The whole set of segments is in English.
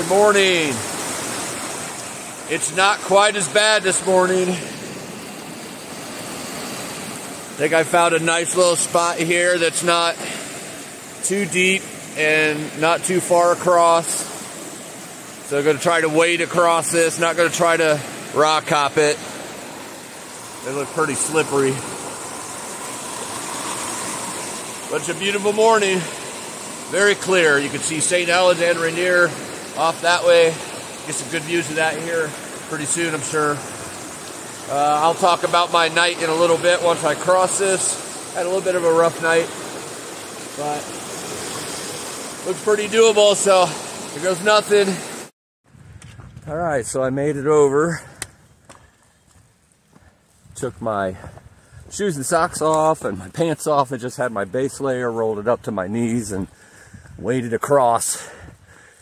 Good morning. It's not quite as bad this morning. I think I found a nice little spot here that's not too deep and not too far across. So I'm going to try to wade across this, not going to try to rock hop it. They look pretty slippery. But it's a beautiful morning. Very clear. You can see St. Helens and Rainier off that way. Get some good views of that here pretty soon, I'm sure. I'll talk about my night in a little bit once I cross this. Had a little bit of a rough night, but looks pretty doable, so here goes nothing. All right, so I made it over. Took my shoes and socks off and my pants off and just had my base layer, rolled it up to my knees and waded across.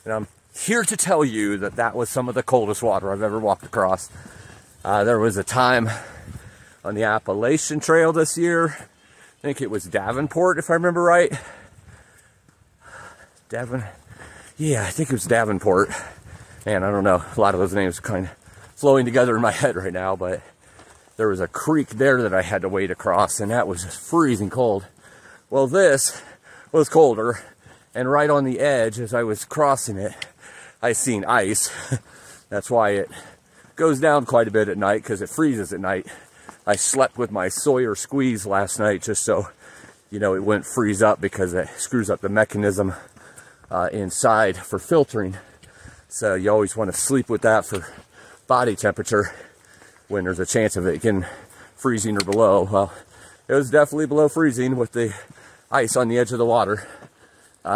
And I'm here to tell you that that was some of the coldest water I've ever walked across. There was a time on the Appalachian Trail this year, I think it was Davenport if I remember right. Yeah, I think it was Davenport. Man, I don't know, a lot of those names are kind of flowing together in my head right now, but there was a creek there that I had to wade across, and that was just freezing cold. Well, this was colder, and right on the edge, as I was crossing it, I seen ice. That's why it goes down quite a bit at night, because it freezes at night. I slept with my Sawyer squeeze last night, just so, you know, it wouldn't freeze up, because it screws up the mechanism inside for filtering. So you always want to sleep with that for body temperature when there's a chance of it getting freezing or below. Well, it was definitely below freezing with the ice on the edge of the water.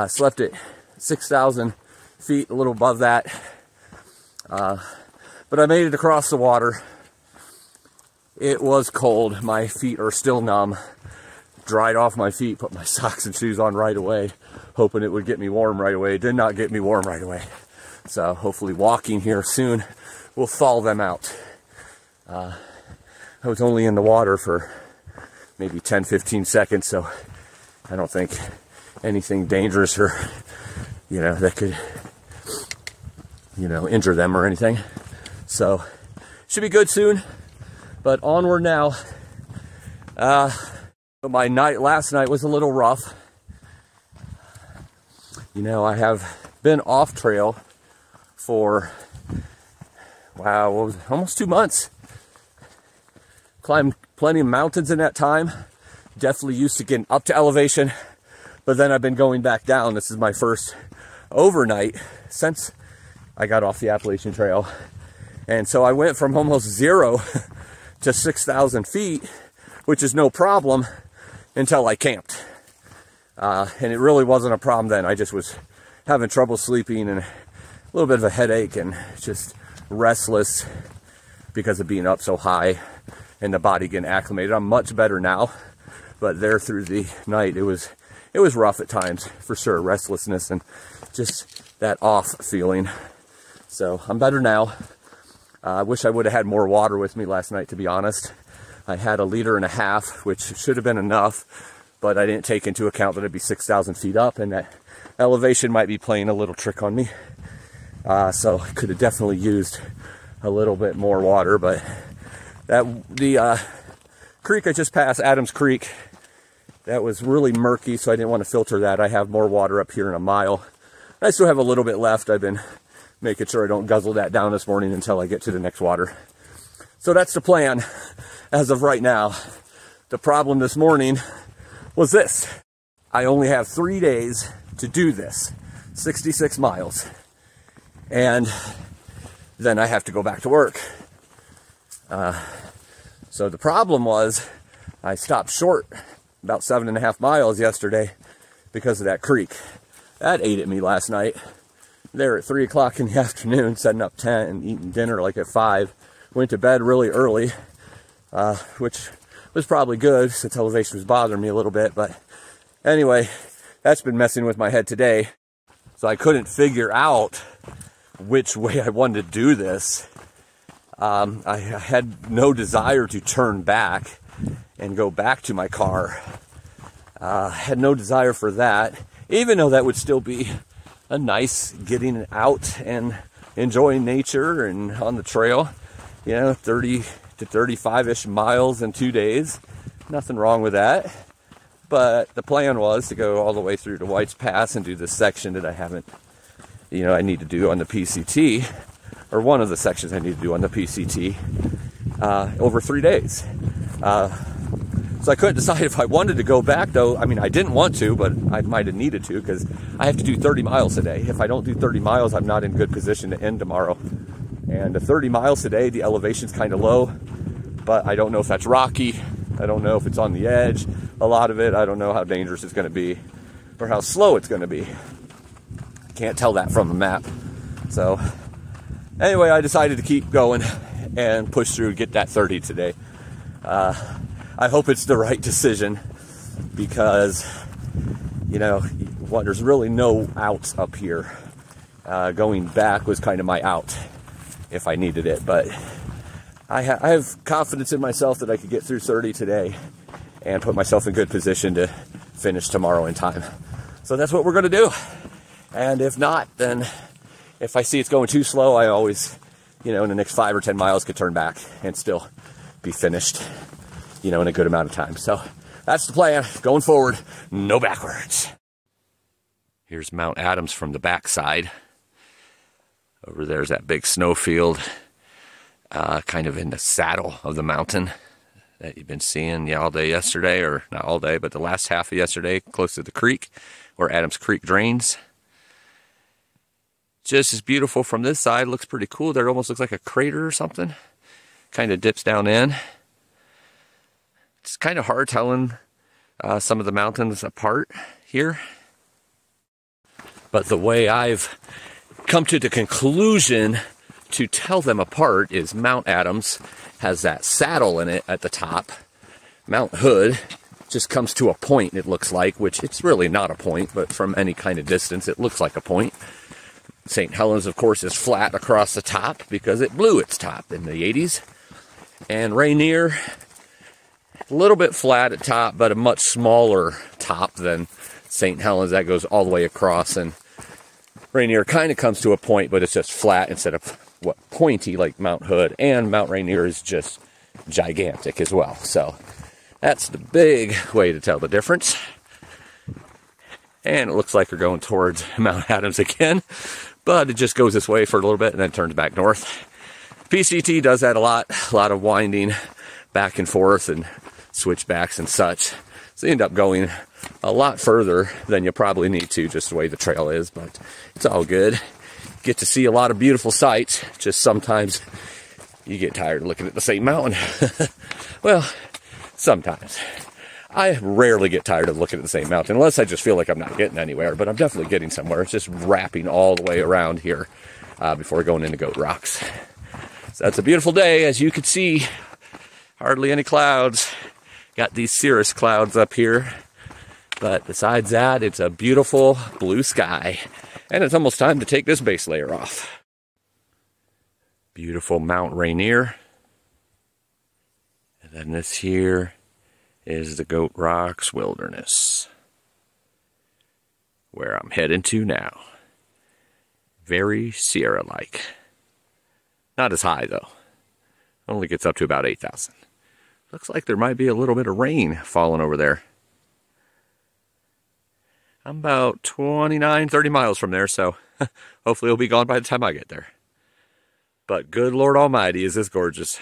Slept at 6,000 feet, a little above that. But I made it across the water. It was cold. My feet are still numb. Dried off my feet, put my socks and shoes on right away, hoping it would get me warm right away. It did not get me warm right away. So hopefully walking here soon will thaw them out. I was only in the water for maybe 10-15 seconds, so I don't think anything dangerous or, you know, that could, you know, injure them or anything. So should be good soon, but onward now. My night last night was a little rough. You know, I have been off trail for, wow, what was it? Almost 2 months. Climbed plenty of mountains in that time. Definitely used to getting up to elevation, but then I've been going back down. This is my first overnight since I got off the Appalachian Trail. And so I went from almost 0 to 6,000 feet, which is no problem until I camped. And it really wasn't a problem then. I just was having trouble sleeping and a little bit of a headache and just restless because of being up so high and the body getting acclimated. I'm much better now, but there through the night, it was rough at times, for sure. Restlessness and just that off feeling. So I'm better now. I wish I would have had more water with me last night, to be honest. I had 1.5 liters, which should have been enough, but I didn't take into account that it'd be 6,000 feet up and that elevation might be playing a little trick on me. So I could have definitely used a little bit more water, but the creek I just passed, Adams Creek, that was really murky, so I didn't want to filter that. I have more water up here in a mile. I still have a little bit left. I've been making sure I don't guzzle that down this morning until I get to the next water. So that's the plan as of right now. The problem this morning was this. I only have 3 days to do this, 66 miles. And then I have to go back to work. So the problem was I stopped short about 7.5 miles yesterday because of that creek. That ate at me last night. There at 3 o'clock in the afternoon, setting up tent and eating dinner like at 5. Went to bed really early, which was probably good since elevation was bothering me a little bit. But anyway, that's been messing with my head today. So I couldn't figure out which way I wanted to do this. I had no desire to turn back and go back to my car. Had no desire for that, even though that would still be a nice getting out and enjoying nature and on the trail. 30 to 35-ish miles in 2 days. Nothing wrong with that. But the plan was to go all the way through to White's Pass and do this section that I haven't, I need to do on the PCT, or one of the sections I need to do on the PCT, over 3 days. So I couldn't decide if I wanted to go back, though. I mean, I didn't want to, but I might have needed to, because I have to do 30 miles a day. If I don't do 30 miles, I'm not in good position to end tomorrow. And the 30 miles today, the elevation's kind of low, but I don't know if that's rocky. I don't know if it's on the edge. A lot of it, I don't know how dangerous it's going to be or how slow it's going to be. Can't tell that from a map. So anyway, I decided to keep going and push through, get that 30 today. I hope it's the right decision, because, there's really no outs up here. Going back was kind of my out if I needed it, but I have confidence in myself that I could get through 30 today and put myself in good position to finish tomorrow in time. So that's what we're going to do. And if not, then if I see it's going too slow, I always, in the next 5 or 10 miles could turn back and still be finished, in a good amount of time. So that's the plan. Going forward, no backwards. Here's Mount Adams from the backside. Over there's that big snowfield, kind of in the saddle of the mountain that you've been seeing all day yesterday, or not all day, but the last half of yesterday, close to the creek where Adams Creek drains. Just as beautiful from this side. Looks pretty cool. There almost looks like a crater or something. Kind of dips down in. It's kind of hard telling some of the mountains apart here. But the way I've come to the conclusion to tell them apart is Mount Adams has that saddle in it at the top. Mount Hood just comes to a point, it looks like, which it's really not a point, but from any kind of distance, it looks like a point. St. Helens, of course, is flat across the top because it blew its top in the 80s. And Rainier, a little bit flat at top, but a much smaller top than St. Helens. That goes all the way across, and Rainier kind of comes to a point, but it's just flat instead of pointy like Mount Hood. And Mount Rainier is just gigantic as well. So that's the big way to tell the difference. And it looks like we're going towards Mount Adams again, but it just goes this way for a little bit and then turns back north. PCT does that a lot of winding back and forth and switchbacks and such. So you end up going a lot further than you probably need to, just the way the trail is, but it's all good. Get to see a lot of beautiful sights, just sometimes you get tired of looking at the same mountain. Well, sometimes. I rarely get tired of looking at the same mountain, unless I just feel like I'm not getting anywhere, but I'm definitely getting somewhere. It's just wrapping all the way around here before going into Goat Rocks. So that's a beautiful day, as you can see. Hardly any clouds. Got these cirrus clouds up here. But besides that, it's a beautiful blue sky. And it's almost time to take this base layer off. Beautiful Mount Rainier. And then this here is the Goat Rocks Wilderness, where I'm heading to now. Very Sierra-like. Not as high, though. Only gets up to about 8,000. Looks like there might be a little bit of rain falling over there. I'm about 29, 30 miles from there, so hopefully it'll be gone by the time I get there. But good Lord Almighty, is this gorgeous.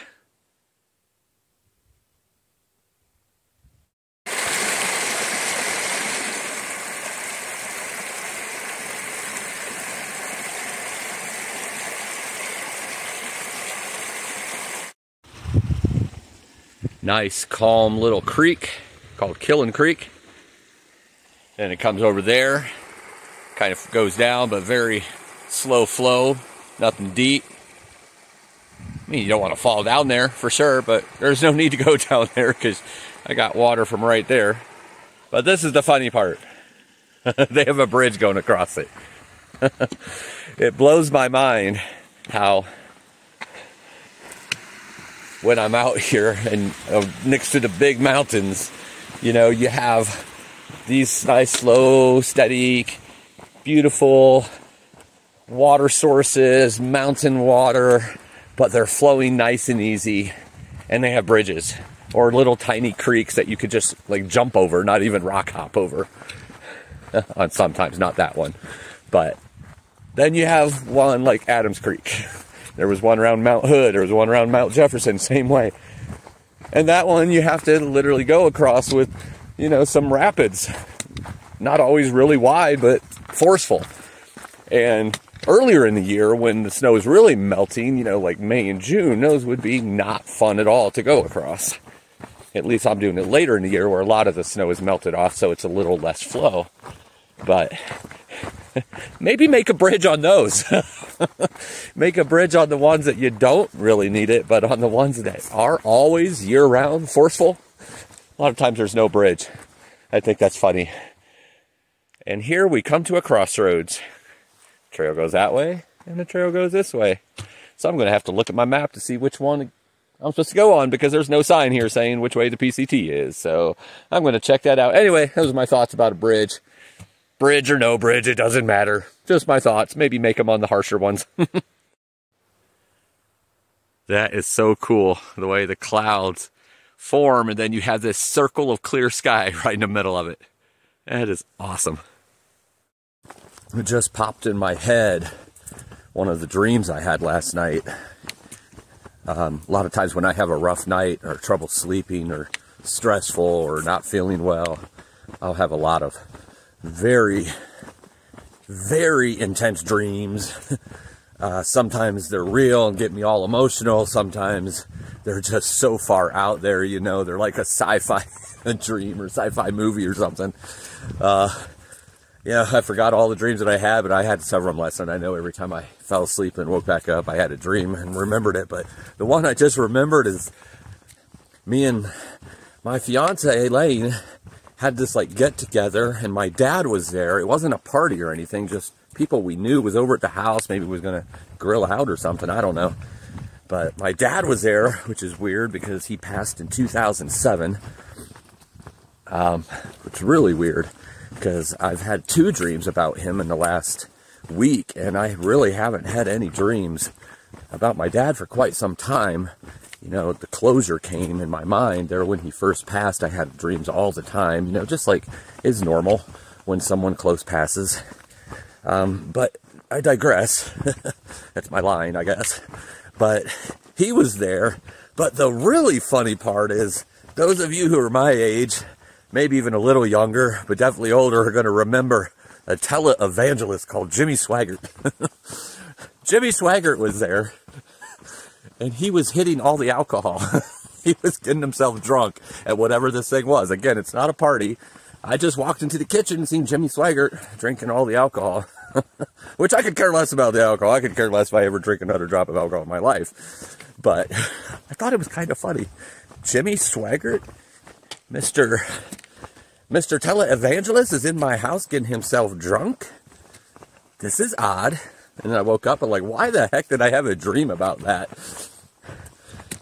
Nice, calm little creek called Killen Creek. Then it comes over there, kind of goes down, but very slow flow, nothing deep. I mean, you don't want to fall down there for sure, but there's no need to go down there because I got water from right there. But this is the funny part. They have a bridge going across it. It blows my mind how when I'm out here and next to the big mountains, you have these nice, slow, steady, beautiful water sources, mountain water, but they're flowing nice and easy, and they have bridges or little tiny creeks that you could just like jump over, not even rock hop over. On sometimes, not that one. But then you have one like Adams Creek. There was one around Mount Hood, there was one around Mount Jefferson, same way. And that one you have to literally go across with, you know, some rapids. Not always really wide, but forceful. And earlier in the year, when the snow is really melting, you know, like May and June, those would be not fun at all to go across. At least I'm doing it later in the year where a lot of the snow is melted off, so it's a little less flow. But maybe make a bridge on those. Make a bridge on the ones that you don't really need it, but on the ones that are always year-round forceful, a lot of times there's no bridge. I think that's funny. And here we come to a crossroads. Trail goes that way, and the trail goes this way. So I'm going to have to look at my map to see which one I'm supposed to go on, because there's no sign here saying which way the PCT is. So I'm going to check that out. Anyway, those are my thoughts about a bridge. Bridge or no bridge, it doesn't matter. Just my thoughts. Maybe make them on the harsher ones. That is so cool, the way the clouds form, and then you have this circle of clear sky right in the middle of it. That is awesome. It just popped in my head one of the dreams I had last night. A lot of times when I have a rough night or trouble sleeping or stressful or not feeling well, I'll have a lot of very, very intense dreams. Sometimes they're real and get me all emotional. Sometimes they're just so far out there, you know, they're like a sci-fi dream or sci-fi movie or something. Yeah, I forgot all the dreams that I had, but I had several of them last night. I know every time I fell asleep and woke back up, I had a dream and remembered it. But the one I just remembered is me and my fiance, Elaine, had this like get together, and my dad was there. It wasn't a party or anything, just people we knew was over at the house. Maybe was going to grill out or something, I don't know. But my dad was there, which is weird because he passed in 2007. It's really weird because I've had 2 dreams about him in the last week, and I really haven't had any dreams about my dad for quite some time. You know, the closure came in my mind there when he first passed. I had dreams all the time, you know, just like is normal when someone close passes. But I digress. That's my line, I guess. But he was there. But the really funny part is, those of you who are my age, maybe even a little younger, but definitely older, are going to remember a tele-evangelist called Jimmy Swaggart. Jimmy Swaggart was there, and he was hitting all the alcohol. He was getting himself drunk at whatever this thing was. Again, it's not a party. I just walked into the kitchen and seen Jimmy Swaggart drinking all the alcohol. Which I could care less about the alcohol. I could care less if I ever drink another drop of alcohol in my life. But I thought it was kind of funny. Jimmy Swaggart, Mr. Tele-Evangelist, is in my house getting himself drunk. This is odd. And then I woke up and like, why the heck did I have a dream about that?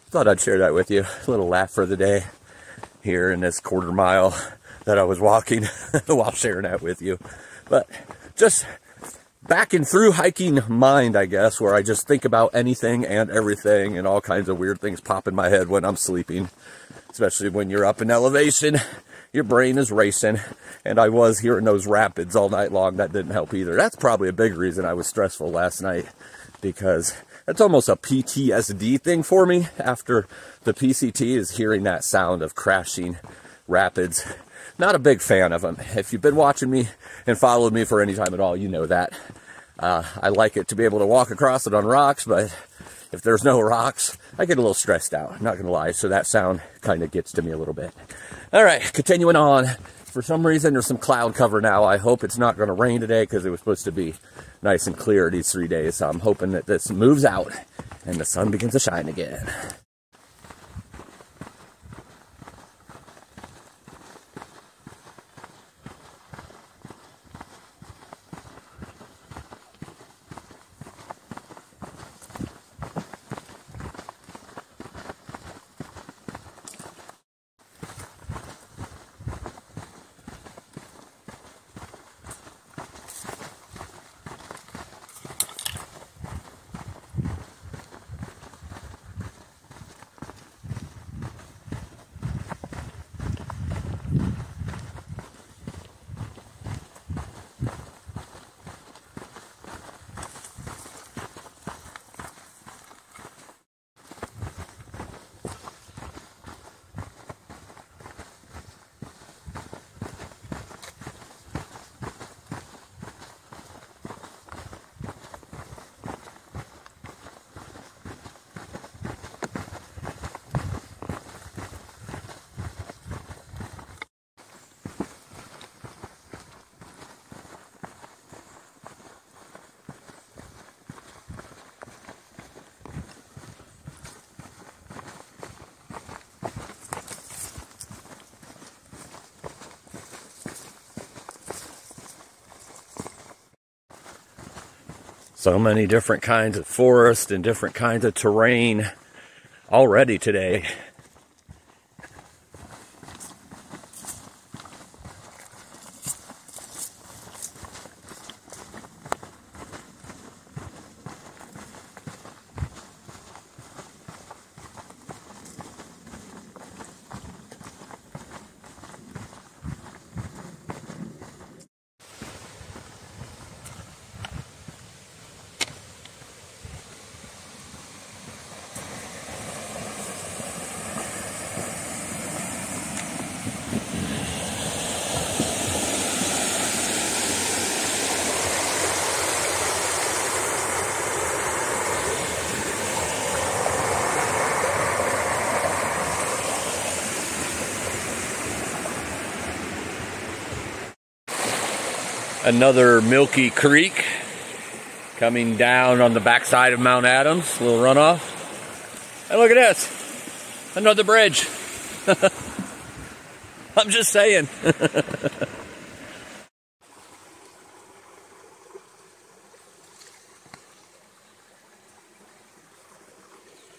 Thought I'd share that with you. A little laugh for the day here in this quarter mile that I was walking while sharing that with you. But just back in through hiking mind, I guess, where I just think about anything and everything, and all kinds of weird things pop in my head when I'm sleeping. Especially when you're up in elevation, your brain is racing, and I was hearing those rapids all night long. That didn't help either. That's probably a big reason I was stressful last night, because that's almost a PTSD thing for me. After the PCT is hearing that sound of crashing rapids. Not a big fan of them. If you've been watching me and followed me for any time at all, you know that. I like it to be able to walk across it on rocks, but if there's no rocks, I get a little stressed out, I'm not going to lie. So that sound kind of gets to me a little bit. All right, continuing on. For some reason, there's some cloud cover now. I hope it's not going to rain today, because it was supposed to be nice and clear these 3 days. So I'm hoping that this moves out and the sun begins to shine again. So many different kinds of forest and different kinds of terrain already today. Another milky creek coming down on the backside of Mount Adams, a little runoff. And look at this, another bridge. I'm just saying.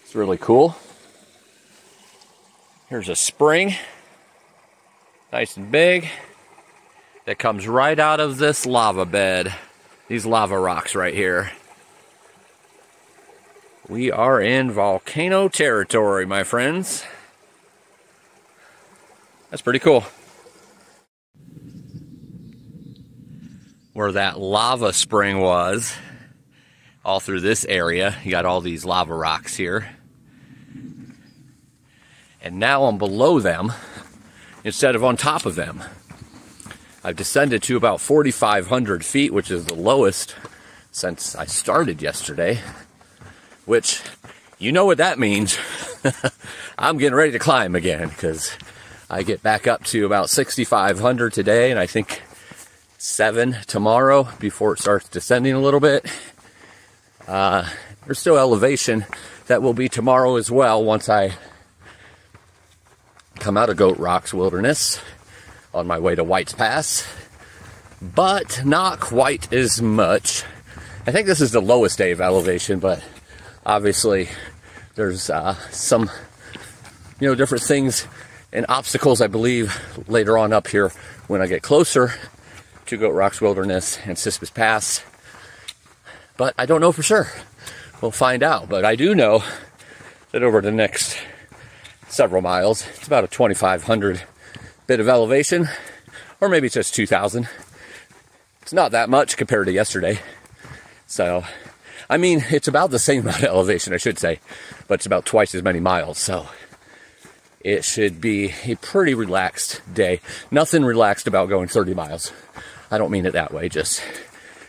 It's really cool. Here's a spring, nice and big, that comes right out of this lava bed, these lava rocks right here. We are in volcano territory, my friends. That's pretty cool. Where that lava spring was, all through this area, you got all these lava rocks here. And now I'm below them instead of on top of them. I've descended to about 4,500 feet, which is the lowest since I started yesterday, which, you know what that means. I'm getting ready to climb again, because I get back up to about 6,500 today, and I think 7 tomorrow before it starts descending a little bit. There's still elevation that will be tomorrow as well once I come out of Goat Rocks Wilderness on my way to White's Pass, but not quite as much. I think this is the lowest day of elevation, but obviously there's some, different things and obstacles, I believe, later on up here when I get closer to Goat Rocks Wilderness and Sispus Pass, but I don't know for sure. We'll find out, but I do know that over the next several miles, it's about a 2,500 bit of elevation, or maybe it's just 2,000. It's not that much compared to yesterday. So, I mean, it's about the same amount of elevation, I should say, but it's about twice as many miles. So, it should be a pretty relaxed day. Nothing relaxed about going 30 miles. I don't mean it that way, just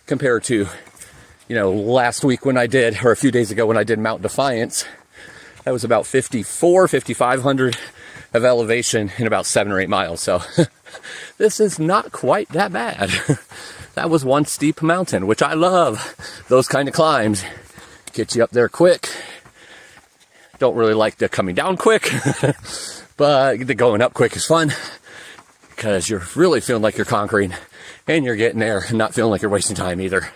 compared to, last week when I did, or a few days ago when I did Mount Defiance, that was about 5,500 of elevation in about 7 or 8 miles. So this is not quite that bad. That was one steep mountain, which I love. Those kind of climbs get you up there quick. Don't really like the coming down quick, but the going up quick is fun because you're really feeling like you're conquering and you're getting there and not feeling like you're wasting time either.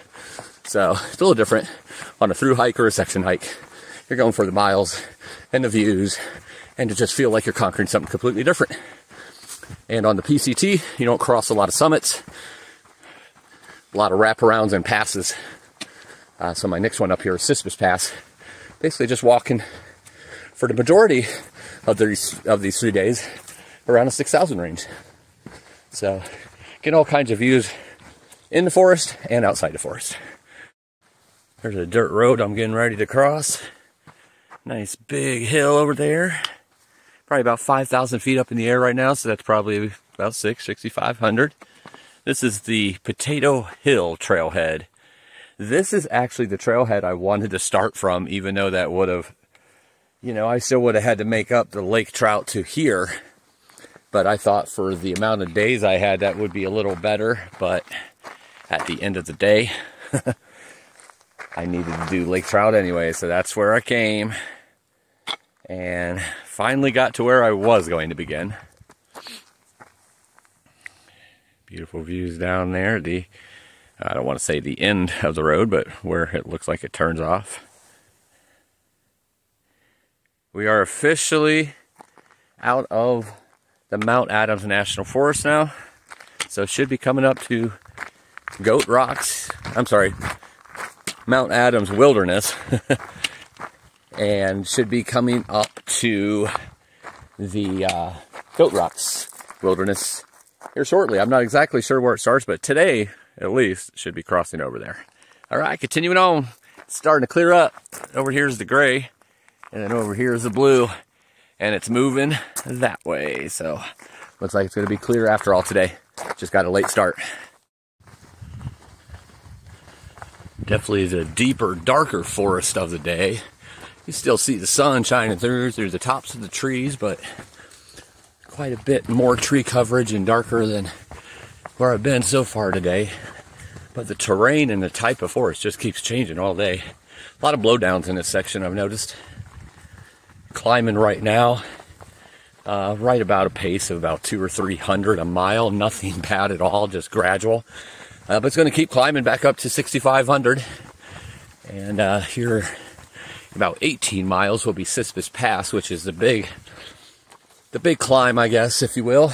So it's a little different on a through hike or a section hike. You're going for the miles and the views and to just feel like you're conquering something completely different. And on the PCT, you don't cross a lot of summits, a lot of wraparounds and passes. So my next one up here is Sispus Pass. Basically just walking for the majority of these 3 days around the 6,000 range. So getting all kinds of views in the forest and outside the forest. There's a dirt road I'm getting ready to cross. Nice big hill over there. Probably about 5,000 feet up in the air right now, so that's probably about 6,500. This is the Potato Hill trailhead. This is actually the trailhead I wanted to start from, even though that would have, I still would have had to make up the lake trout to here. But I thought for the amount of days I had, that would be a little better. But at the end of the day, I needed to do lake trout anyway, so that's where I came. And finally got to where I was going to begin. Beautiful views down there. The I don't want to say the end of the road, but where it looks like it turns off. We are officially out of the Mount Adams National Forest now. So should be coming up to Goat Rocks. I'm sorry, Mount Adams Wilderness. And should be coming up to the Goat Rocks Wilderness here shortly. I'm not exactly sure where it starts, but today, at least, should be crossing over there. All right, continuing on. It's starting to clear up. Over here's the gray, and then over here is the blue, and it's moving that way. So, looks like it's going to be clear after all today. Just got a late start. Definitely the deeper, darker forest of the day. You still see the sun shining through the tops of the trees, but quite a bit more tree coverage and darker than where I've been so far today. But the terrain and the type of forest just keeps changing all day. A lot of blowdowns in this section, I've noticed. Climbing right now, right about a pace of about 200 or 300 a mile. Nothing bad at all, just gradual. But it's going to keep climbing back up to 6,500. And here, about 18 miles will be Sispus Pass, which is the big climb, I guess, if you will,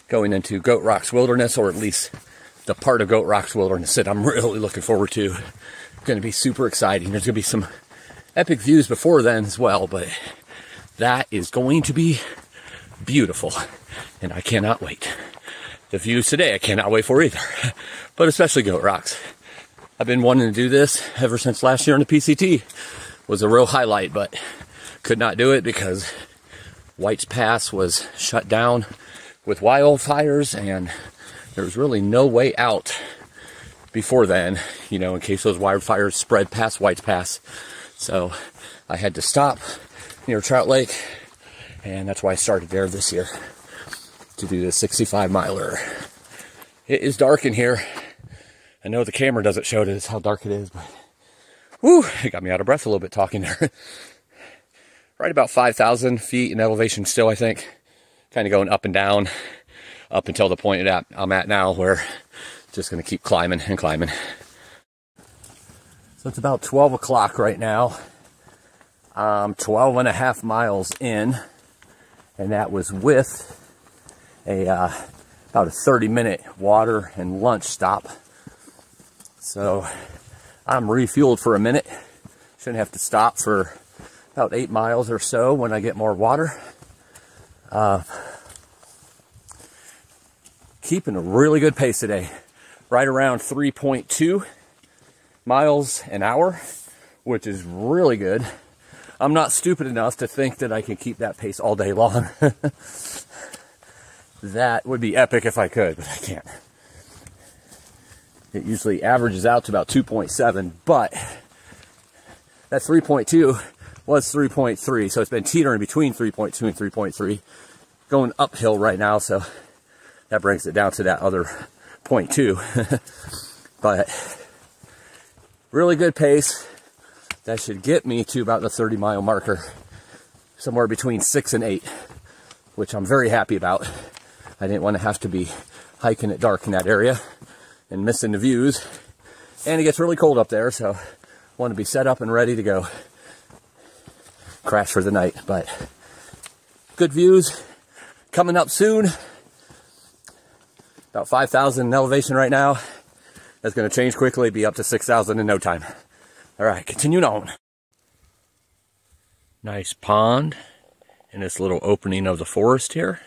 going into Goat Rocks Wilderness, or at least the part of Goat Rocks Wilderness that I'm really looking forward to. It's going to be super exciting. There's going to be some epic views before then as well, but that is going to be beautiful, and I cannot wait. The views today I cannot wait for either, but especially Goat Rocks. I've been wanting to do this ever since last year on the PCT. Was a real highlight, but could not do it because White's Pass was shut down with wildfires, and there was really no way out before then, you know, in case those wildfires spread past White's Pass. So I had to stop near Trout Lake, and that's why I started there this year to do the 65-miler. It is dark in here. I know the camera doesn't show it how dark it is, but whew, it got me out of breath a little bit talking there. Right about 5,000 feet in elevation still, I think. Kind of going up and down up until the point that I'm at now, where just going to keep climbing and climbing. So it's about 12 o'clock right now. 12 and a half miles in, and that was with about a 30-minute water and lunch stop. So I'm refueled for a minute. Shouldn't have to stop for about 8 miles or so when I get more water. Keeping a really good pace today. Right around 3.2 miles an hour, which is really good. I'm not stupid enough to think that I can keep that pace all day long. That would be epic if I could, but I can't. It usually averages out to about 2.7, but that 3.2 was 3.3, so it's been teetering between 3.2 and 3.3, going uphill right now, so that brings it down to that other 0.2. But really good pace. That should get me to about the 30-mile marker, somewhere between 6 and 8, which I'm very happy about. I didn't want to have to be hiking at dark in that area and missing the views. And it gets really cold up there, so I want to be set up and ready to go crash for the night. But good views coming up soon. About 5,000 in elevation right now. That's going to change quickly, be up to 6,000 in no time. All right, continuing on. Nice pond in this little opening of the forest here.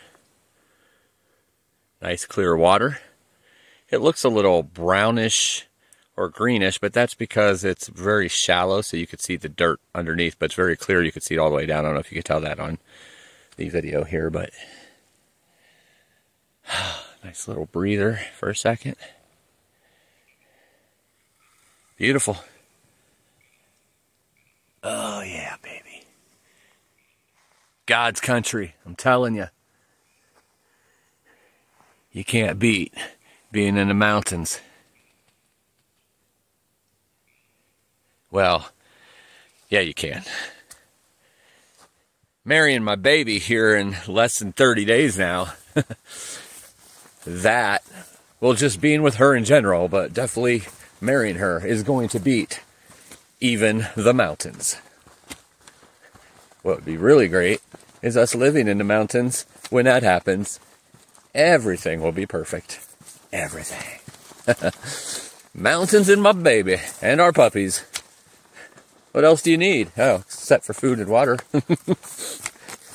Nice clear water. It looks a little brownish or greenish, but that's because it's very shallow, so you could see the dirt underneath, but it's very clear. You could see it all the way down. I don't know if you could tell that on the video here, but nice little breather for a second. Beautiful. Oh yeah, baby. God's country, I'm telling you. You can't beat being in the mountains. Well, yeah, you can. Marrying my baby here in less than 30 days now. That well, just being with her in general, but definitely marrying her is going to beat even the mountains. What would be really great is us living in the mountains. When that happens, everything will be perfect. Everything. Mountains and my baby and our puppies. What else do you need? Oh, except for food and water. I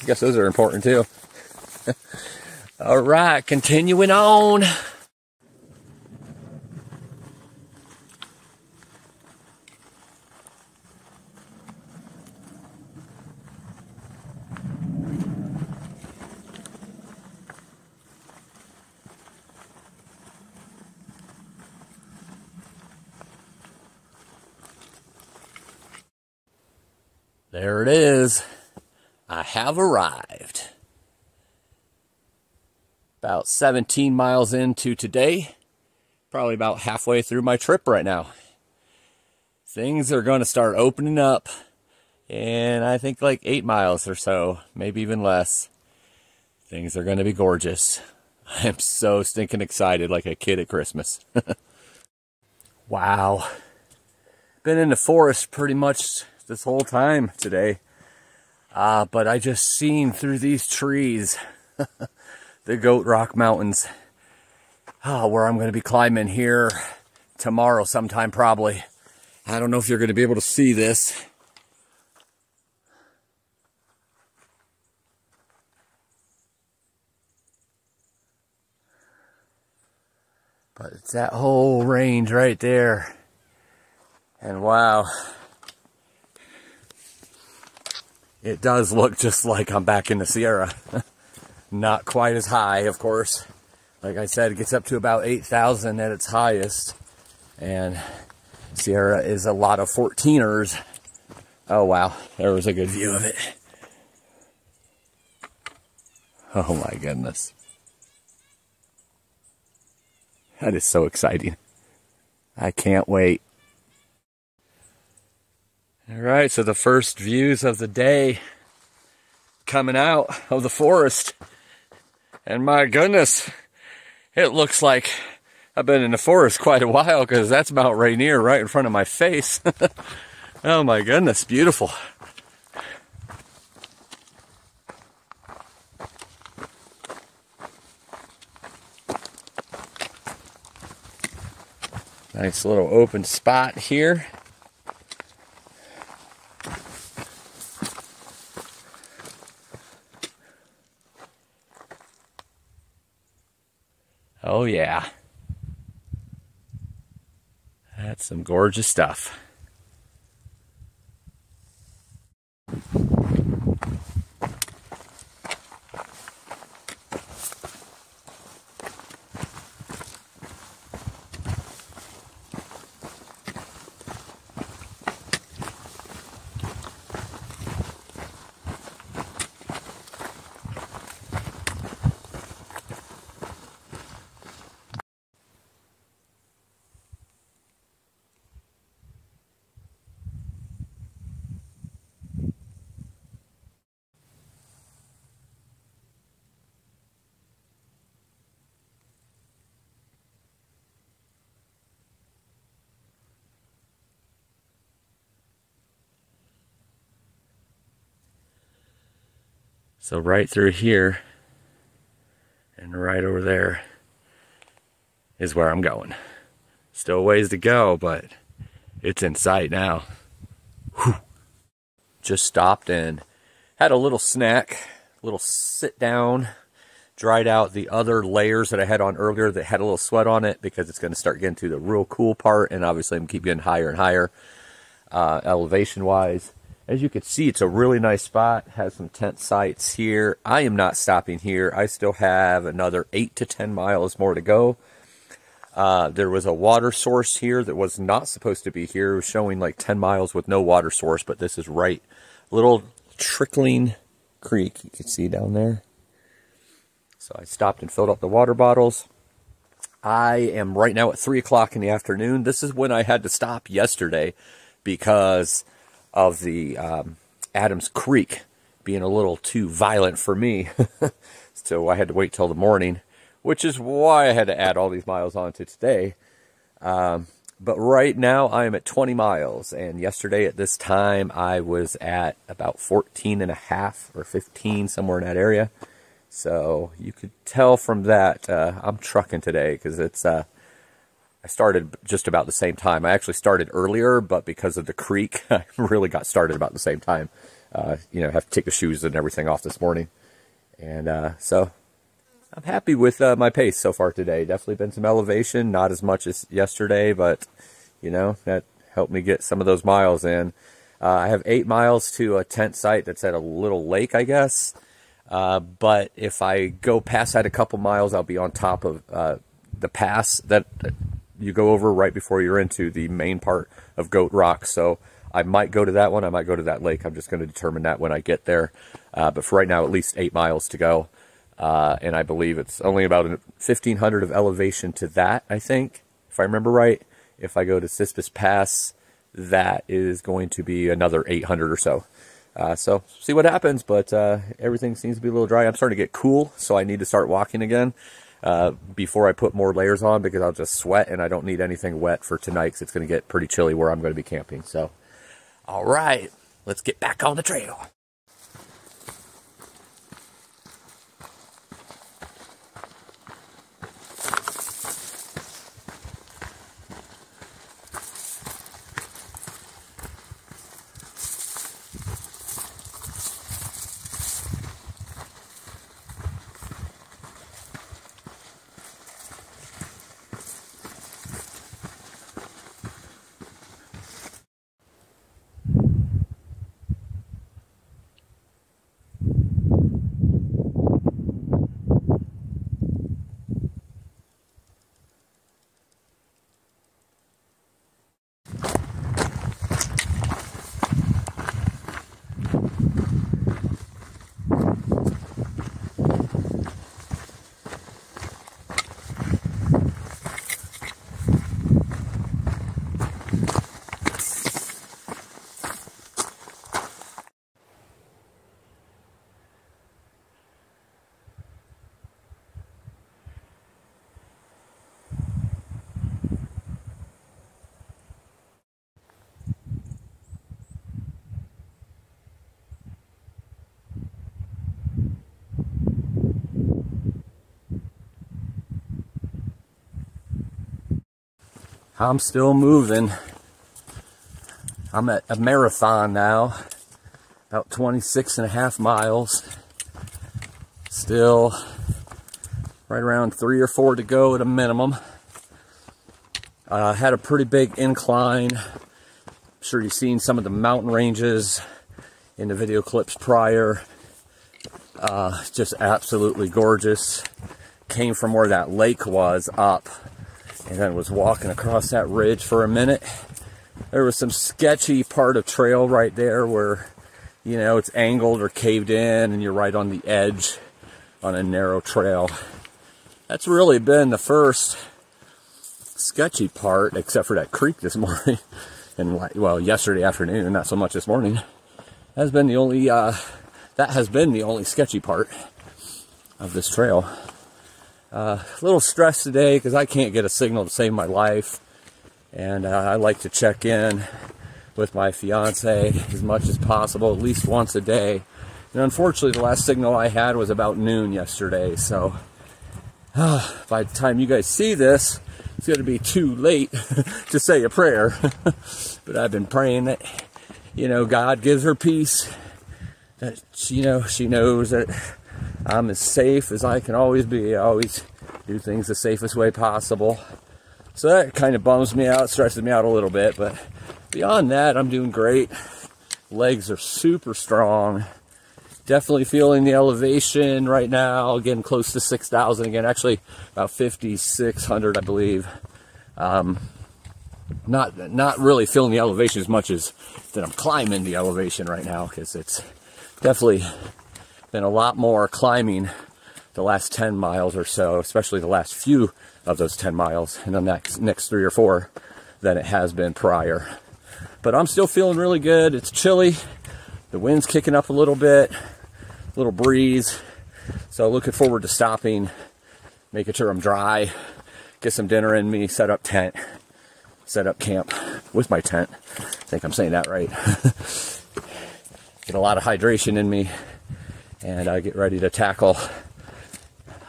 guess those are important too. All right, continuing on. There it is. I have arrived. About 17 miles into today. Probably about halfway through my trip right now. Things are going to start opening up. And I think like 8 miles or so, maybe even less. Things are going to be gorgeous. I'm so stinking excited, like a kid at Christmas. Wow. Been in the forest pretty much this whole time today. But I just seen through these trees the Goat Rock Mountains, where I'm going to be climbing here tomorrow sometime probably. I don't know if you're going to be able to see this. But it's that whole range right there. And wow. It does look just like I'm back in the Sierra. Not quite as high, of course. Like I said, it gets up to about 8,000 at its highest. And Sierra is a lot of 14ers. Oh, wow. There was a good view of it. Oh, my goodness. That is so exciting. I can't wait. All right, so the first views of the day coming out of the forest. And my goodness, it looks like I've been in the forest quite a while because that's Mount Rainier right in front of my face. Oh my goodness, beautiful. Nice little open spot here. Oh yeah, that's some gorgeous stuff. So right through here and right over there is where I'm going. Still a ways to go, but it's in sight now. Whew. Just stopped and had a little snack, a little sit down, dried out the other layers that I had on earlier that had a little sweat on it because it's going to start getting to the real cool part, and obviously I'm keep getting higher and higher elevation wise. As you can see, it's a really nice spot. Has some tent sites here. I am not stopping here. I still have another 8 to 10 miles more to go. There was a water source here that was not supposed to be here. It was showing like 10 miles with no water source, but this is right. Little trickling creek you can see down there. So I stopped and filled up the water bottles. I am right now at 3 o'clock in the afternoon. This is when I had to stop yesterday because of the Adams Creek being a little too violent for me. So I had to wait till the morning, which is why I had to add all these miles on to today. But right now I am at 20 miles, and yesterday at this time I was at about 14 and a half or 15, somewhere in that area. So you could tell from that I'm trucking today, because it's I started just about the same time. I actually started earlier, but because of the creek, I really got started about the same time. You know, have to take the shoes and everything off this morning. And so I'm happy with my pace so far today. Definitely been some elevation, not as much as yesterday, but you know, that helped me get some of those miles in. I have 8 miles to a tent site that's at a little lake, I guess. But if I go past that a couple miles, I'll be on top of the pass that you go over right before you're into the main part of Goat Rock. So I might go to that one. I might go to that lake. I'm just going to determine that when I get there. But for right now, at least 8 miles to go. And I believe it's only about 1,500 of elevation to that, I think, if I remember right. If I go to Sispus Pass, that is going to be another 800 or so. So see what happens, but everything seems to be a little dry. I'm starting to get cool, so I need to start walking again before I put more layers on, because I'll just sweat, and I don't need anything wet for tonight, because it's going to get pretty chilly where I'm going to be camping. So, all right, let's get back on the trail. I'm still moving. I'm at a marathon now, about 26.5 miles. Still right around 3 or 4 to go at a minimum. Had a pretty big incline. I'm sure you've seen some of the mountain ranges in the video clips prior. Just absolutely gorgeous. Came from where that lake was up, and then was walking across that ridge for a minute. There was some sketchy part of trail right there where, you know, it's angled or caved in and you're right on the edge on a narrow trail. That's really been the first sketchy part, except for that creek this morning. And, well, yesterday afternoon, not so much this morning. Has been the only, that has been the only sketchy part of this trail. A little stressed today because I can't get a signal to save my life, and I like to check in with my fiance as much as possible, at least once a day. And unfortunately, the last signal I had was about noon yesterday, so by the time you guys see this, it's going to be too late to say a prayer. But I've been praying that, you know, God gives her peace, that, you know, she knows that I'm as safe as I can always be. I always do things the safest way possible. So that kind of bums me out, stresses me out a little bit. But beyond that, I'm doing great. Legs are super strong. Definitely feeling the elevation right now. Getting close to 6,000 again. Actually, about 5,600, I believe. Not really feeling the elevation as much as that I'm climbing the elevation right now, because it's definitely been a lot more climbing the last 10 miles or so, especially the last few of those 10 miles in the next 3 or 4 than it has been prior. But I'm still feeling really good. It's chilly. The wind's kicking up a little bit, a little breeze. So looking forward to stopping making sure I'm dry, get some dinner in me, set up tent, set up camp with my tent. I think I'm saying that right. Get a lot of hydration in me, and I get ready to tackle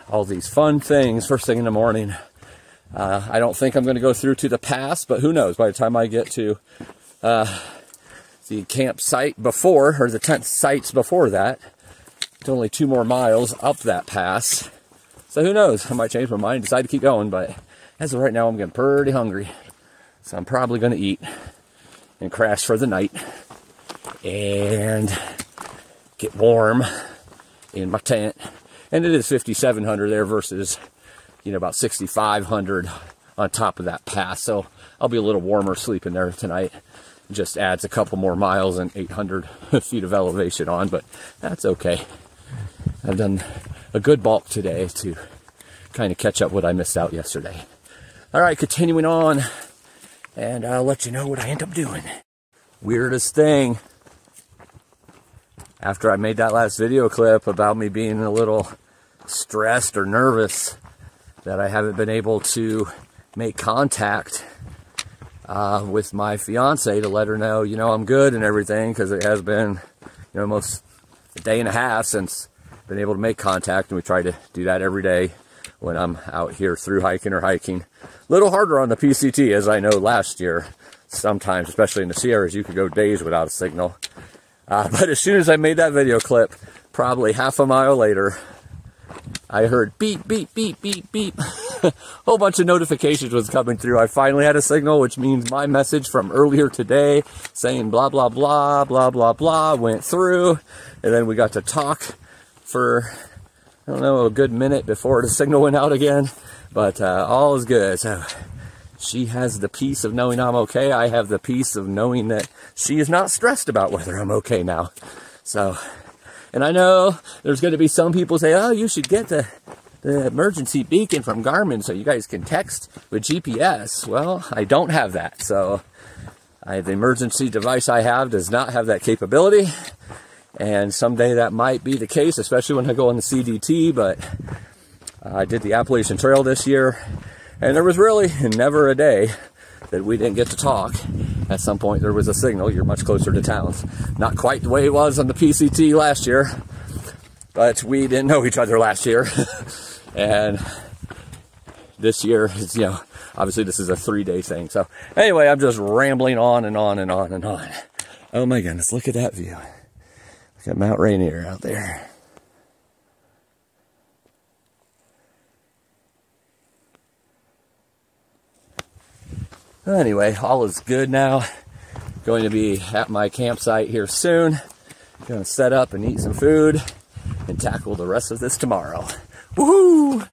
all these fun things first thing in the morning. I don't think I'm going to go through to the pass, but who knows? By the time I get to the campsite before, or the tent sites before that, it's only 2 more miles up that pass. So who knows? I might change my mind, decide to keep going, but as of right now, I'm getting pretty hungry. So I'm probably going to eat and crash for the night and get warm in my tent. And it is 5,700 there versus, you know, about 6,500 on top of that pass. So I'll be a little warmer sleeping there tonight. Just adds a couple more miles and 800 feet of elevation on, but that's okay. I've done a good bulk today to kind of catch up what I missed out yesterday. All right, continuing on, and I'll let you know what I end up doing. Weirdest thing, after I made that last video clip about me being a little stressed or nervous that I haven't been able to make contact with my fiance to let her know, you know, I'm good and everything, because it has been, you know, almost a day and a half since I've been able to make contact, and we try to do that every day when I'm out here through hiking or hiking. A little harder on the PCT, as I know last year, sometimes, especially in the Sierras, you could go days without a signal. But as soon as I made that video clip, probably half a mile later, I heard beep, beep, beep, beep, beep. A whole bunch of notifications was coming through. I finally had a signal, which means my message from earlier today saying blah, blah, blah, blah, blah, blah went through. And then we got to talk for, I don't know, a good minute before the signal went out again. But all is good. So she has the peace of knowing I'm okay. I have the peace of knowing that she is not stressed about whether I'm okay now. So, and I know there's going to be some people say, oh, you should get the emergency beacon from Garmin so you guys can text with GPS. Well, I don't have that. So the emergency device I have does not have that capability. And someday that might be the case, especially when I go on the CDT. But I did the Appalachian Trail this year, and there was really never a day that we didn't get to talk. At some point there was a signal. You're much closer to towns. Not quite the way it was on the PCT last year, but we didn't know each other last year. And this year is, you know, obviously this is a 3-day thing. So anyway, I'm just rambling on and on and on and on. Oh my goodness, look at that view. Look at Mount Rainier out there. Anyway, all is good now. Going to be at my campsite here soon. Going to set up and eat some food and tackle the rest of this tomorrow. Woohoo!